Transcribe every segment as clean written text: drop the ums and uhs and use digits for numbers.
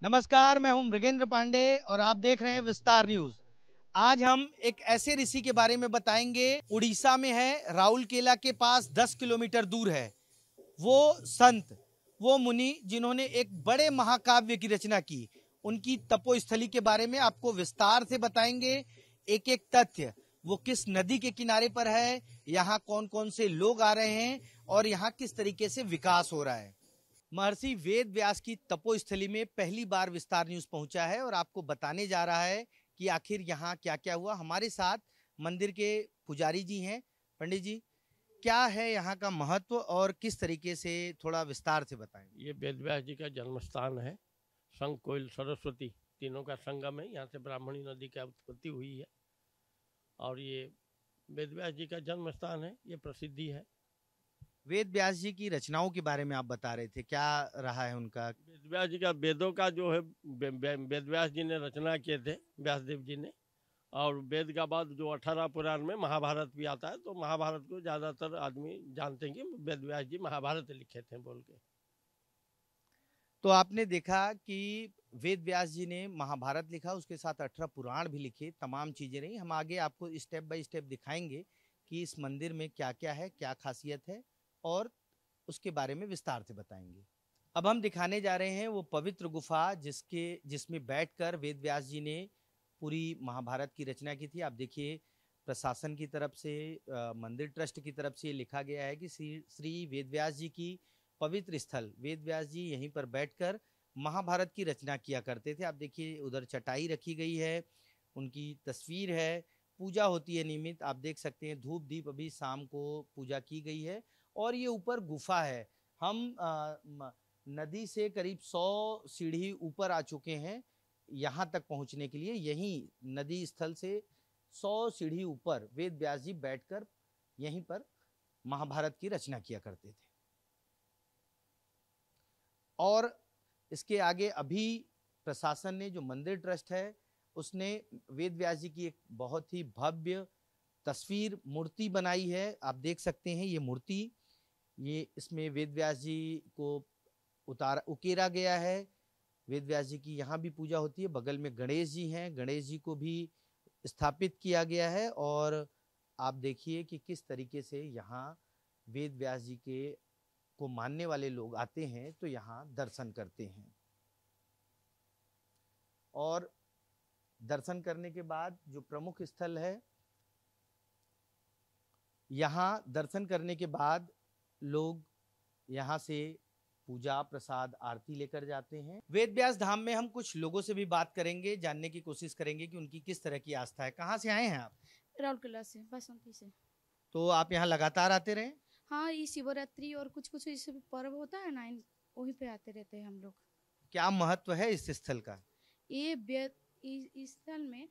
नमस्कार, मैं हूं मृगेंद्र पांडे और आप देख रहे हैं विस्तार न्यूज। आज हम एक ऐसे ऋषि के बारे में बताएंगे, उड़ीसा में है, राउरकेला के पास 10 किलोमीटर दूर है। वो संत, वो मुनि जिन्होंने एक बड़े महाकाव्य की रचना की, उनकी तपोस्थली के बारे में आपको विस्तार से बताएंगे। एक एक तथ्य, वो किस नदी के किनारे पर है, यहाँ कौन कौन से लोग आ रहे हैं और यहाँ किस तरीके से विकास हो रहा है। महर्षि वेद व्यास की तपोस्थली में पहली बार विस्तार न्यूज पहुंचा है और आपको बताने जा रहा है कि आखिर यहाँ क्या क्या हुआ। हमारे साथ मंदिर के पुजारी जी हैं। पंडित जी, क्या है यहाँ का महत्व और किस तरीके से, थोड़ा विस्तार से बताएं। ये वेद व्यास जी का जन्म स्थान है। संग कोयल सरस्वती तीनों का संगम है। यहाँ से ब्राह्मणी नदी की उत्पत्ति हुई है और ये वेद व्यास जी का जन्म स्थान है। ये प्रसिद्धि है। वेद व्यास जी की रचनाओं के बारे में आप बता रहे थे, क्या रहा है उनका? वेद व्यास जी का वेदों का जो है वेद व्यास जी ने रचना किए थे, व्यासदेव जी ने। और वेद का बाद जो 18 पुराण में महाभारत भी आता है, तो महाभारत को ज़्यादातर आदमी जानते हैं कि वेद व्यास जी महाभारत लिखे थे बोल के। तो आपने देखा कि वेद व्यास जी ने महाभारत लिखा, उसके साथ 18 पुराण भी लिखे, तमाम चीजें रही। हम आगे आपको स्टेप बाय स्टेप दिखाएंगे कि इस मंदिर में क्या क्या है, क्या खासियत है, और उसके बारे में विस्तार से बताएंगे। अब हम दिखाने जा रहे हैं वो पवित्र गुफा जिसमें बैठकर वेद व्यास जी ने पूरी महाभारत की रचना की थी। आप देखिए, प्रशासन की तरफ से, मंदिर ट्रस्ट की तरफ से लिखा गया है कि श्री श्री वेद व्यास जी की पवित्र स्थल। वेद व्यास जी यहीं पर बैठकर महाभारत की रचना किया करते थे। आप देखिए, उधर चटाई रखी गई है, उनकी तस्वीर है, पूजा होती है नियमित। आप देख सकते हैं धूप दीप अभी शाम को पूजा की गई है। और ये ऊपर गुफा है। हम नदी से करीब 100 सीढ़ी ऊपर आ चुके हैं यहाँ तक पहुँचने के लिए। यहीं नदी स्थल से 100 सीढ़ी ऊपर वेद व्यास जी बैठकर यहीं पर महाभारत की रचना किया करते थे। और इसके आगे अभी प्रशासन ने, जो मंदिर ट्रस्ट है, उसने वेद व्यास जी की एक बहुत ही भव्य तस्वीर मूर्ति बनाई है। आप देख सकते हैं ये मूर्ति, ये इसमें वेद व्यास जी को उकेरा गया है। वेद व्यास जी की यहाँ भी पूजा होती है। बगल में गणेश जी हैं, गणेश जी को भी स्थापित किया गया है। और आप देखिए कि किस तरीके से यहाँ वेद व्यास जी के को मानने वाले लोग आते हैं तो यहाँ दर्शन करते हैं। और दर्शन करने के बाद जो प्रमुख स्थल है, यहाँ दर्शन करने के बाद लोग यहाँ से पूजा प्रसाद आरती लेकर जाते हैं। वेद व्यास धाम में हम कुछ लोगों से भी बात करेंगे, जानने की कोशिश करेंगे कि उनकी किस तरह की आस्था है। कहाँ से आए हैं आप? राउरकेला से, बासंती से। तो आप यहाँ लगातार आते रहे? हाँ, ये शिवरात्रि और कुछ कुछ ऐसे पर्व होता है ना, वहीं पे आते रहते हैं हम लोग। क्या महत्व है इस स्थल का? ये इस स्थल में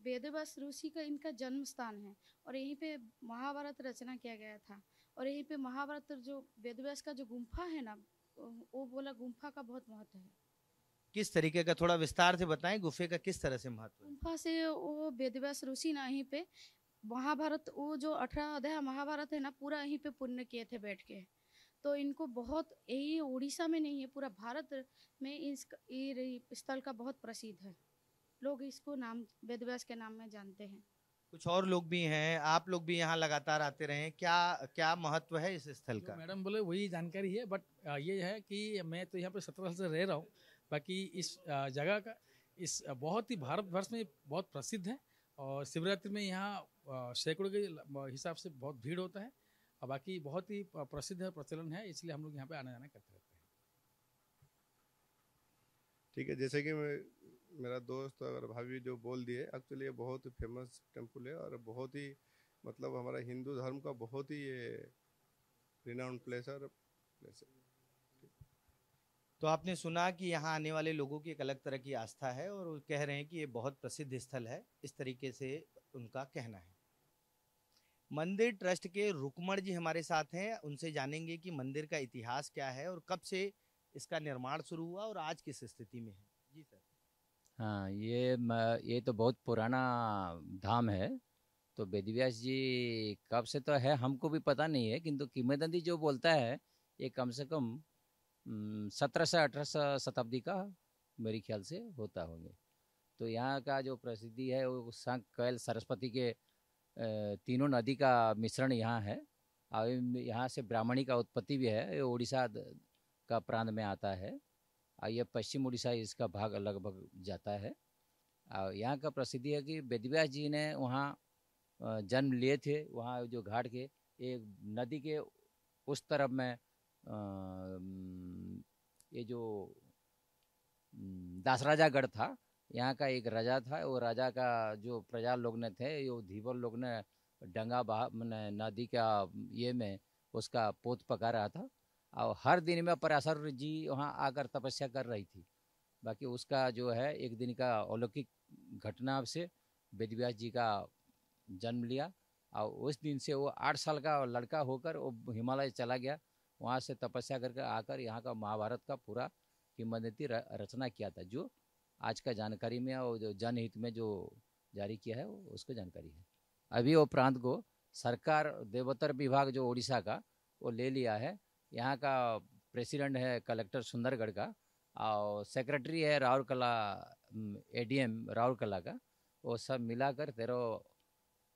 वेदव्यास ऋषि का इनका जन्म स्थान है और यहीं पे महाभारत रचना किया गया था। और यहीं पे महाभारत जो वेदव्यास का जो गुम्फा है ना, वो बोला गुम्फा का बहुत महत्व है। किस तरीके का, थोड़ा विस्तार से बताएं, गुफे का किस तरह से महत्व है? गुम्फा से वो वेदव्यास ऋषि ना यहीं पे महाभारत, वो जो 18 अध्याय महाभारत है ना, पूरा यहीं पे पुण्य किए थे बैठ के। तो इनको बहुत, यही उड़ीसा में नहीं है, पूरा भारत में इस स्थल का बहुत प्रसिद्ध है। लोग इसको नाम वेदव्यास के नाम में जानते हैं। कुछ और लोग भी हैं, आप लोग भी यहाँ लगातार आते रहे, क्या क्या महत्व है इस स्थल का? मैडम बोले वही जानकारी है, बट ये है कि मैं तो यहाँ पे 17 साल से रह रहा हूँ। बाकी इस जगह का इस बहुत ही भारतवर्ष में बहुत प्रसिद्ध है। और शिवरात्रि में यहाँ सैकड़ों के हिसाब से बहुत भीड़ होता है। और बाकी बहुत ही प्रसिद्ध है, प्रचलन है, इसलिए हम लोग यहाँ पे आना जाना करते रहते हैं। ठीक है, जैसे कि मेरा दोस्त और भाभी जो बोल दिए, एक्चुअली ये बहुत फेमस टेम्पल है और बहुत ही मतलब हमारा हिंदू धर्म का बहुत ही ये रिनाउंड प्लेस है। तो आपने सुना कि यहाँ आने वाले लोगों की एक अलग तरह की आस्था है और वो कह रहे हैं कि ये बहुत प्रसिद्ध स्थल है, इस तरीके से उनका कहना है। मंदिर ट्रस्ट के रुकमण जी हमारे साथ हैं, उनसे जानेंगे कि मंदिर का इतिहास क्या है और कब से इसका निर्माण शुरू हुआ और आज किस स्थिति में है। जी सर। हाँ, ये तो बहुत पुराना धाम है। तो वेदव्यास जी कब से तो है हमको भी पता नहीं है, किंतु किंवदंती जो बोलता है ये कम से कम 17 से 18 शताब्दी का मेरे ख्याल से होता होंगे। तो यहाँ का जो प्रसिद्धि है वो संक, कैल, सरस्वती के तीनों नदी का मिश्रण यहाँ है। और यहाँ से ब्राह्मणी का उत्पत्ति भी है। ये उड़ीसा का प्रांत में आता है और ये पश्चिम उड़ीसा इसका भाग लगभग जाता है। और यहाँ का प्रसिद्धि है कि वेदव्यास जी ने वहाँ जन्म लिए थे। वहाँ जो घाट के एक नदी के उस तरफ में ये जो दासराजागढ़ था, यहाँ का एक राजा था। वो राजा का जो प्रजा लोग ने थे, यो धीवर लोग ने डंगा नदी का ये में उसका पोत पका रहा था। और हर दिन में पराशर जी वहाँ आकर तपस्या कर रही थी। बाकी उसका जो है एक दिन का अलौकिक घटना से वेदव्यास जी का जन्म लिया। और उस दिन से वो 8 साल का लड़का होकर वो हिमालय चला गया। वहाँ से तपस्या करके आकर यहाँ का महाभारत का पूरा किंवदंती रचना किया था, जो आज का जानकारी में और जो जनहित में जो जारी किया है वो उसको जानकारी है। अभी वो प्रांत को सरकार देवोत्तर विभाग जो उड़ीसा का वो ले लिया है। यहाँ का प्रेसिडेंट है कलेक्टर सुंदरगढ़ का और सेक्रेटरी है राउरकेला एडीएम राउरकेला का। वो सब मिलाकर 13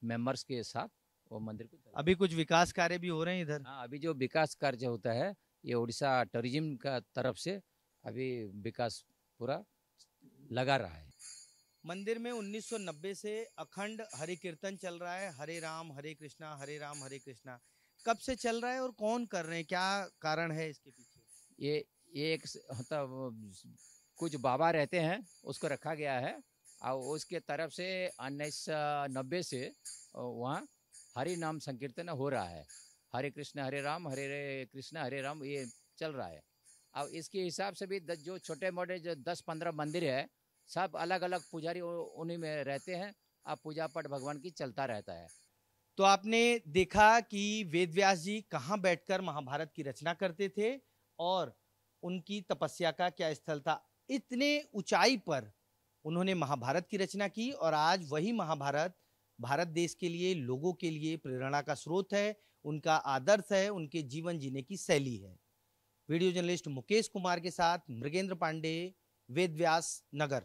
मेंबर्स के साथ वो मंदिर को अभी कुछ विकास कार्य भी हो रहे हैं इधर। हाँ, अभी जो विकास कार्य होता है ये उड़ीसा टूरिज्म का तरफ से अभी विकास पूरा लगा रहा है। मंदिर में 1990 से अखंड हरि कीर्तन चल रहा है, हरे राम हरे कृष्णा हरे राम हरे कृष्णा। कब से चल रहा है और कौन कर रहे हैं, क्या कारण है इसके पीछे? ये एक मतलब कुछ बाबा रहते हैं उसको रखा गया है और उसके तरफ से 1990 से वहाँ हरि नाम संकीर्तन हो रहा है। हरे कृष्ण हरे राम हरे राम ये चल रहा है। और इसके हिसाब से भी जो छोटे मोटे जो 10-15 मंदिर है सब अलग अलग पुजारी उन्हीं में रहते हैं। अब पूजा पाठ भगवान की चलता रहता है। तो आपने देखा कि वेदव्यास जी कहाँ बैठकर महाभारत की रचना करते थे और उनकी तपस्या का क्या स्थल था। इतने ऊंचाई पर उन्होंने महाभारत की रचना की और आज वही महाभारत भारत देश के लिए, लोगों के लिए प्रेरणा का स्रोत है, उनका आदर्श है, उनके जीवन जीने की शैली है। वीडियो जर्नलिस्ट मुकेश कुमार के साथ मृगेंद्र पांडे, वेदव्यास नगर।